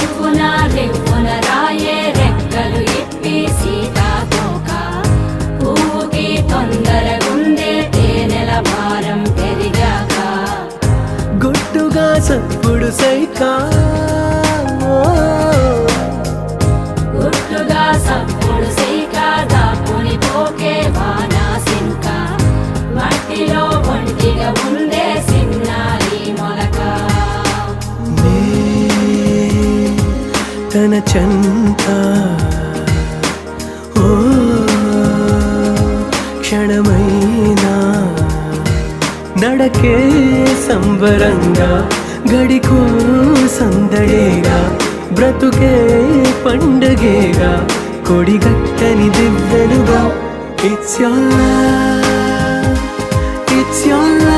రివ్వున రివ్వున రాయే రెక్కలు ఇప్పి సీతాకోక పువ్వుకి తొందరగుందే తేనెల భారం పెరిగాక గుట్టుగా సప్పుడు సైకా గుట్టుగా సప్పుడు సైక దాపుని పోకే వానా సింక మట్టిలో ఒంటిగా ఉందే సిన్నారి మొలక తన చెంత ఓ క్షణమైనా నడకే సంబరంగా గడికో సందడేగా బ్రతుకే పండగేగా కొడిగట్టని దివ్వెనుగా ఇట్స్ your love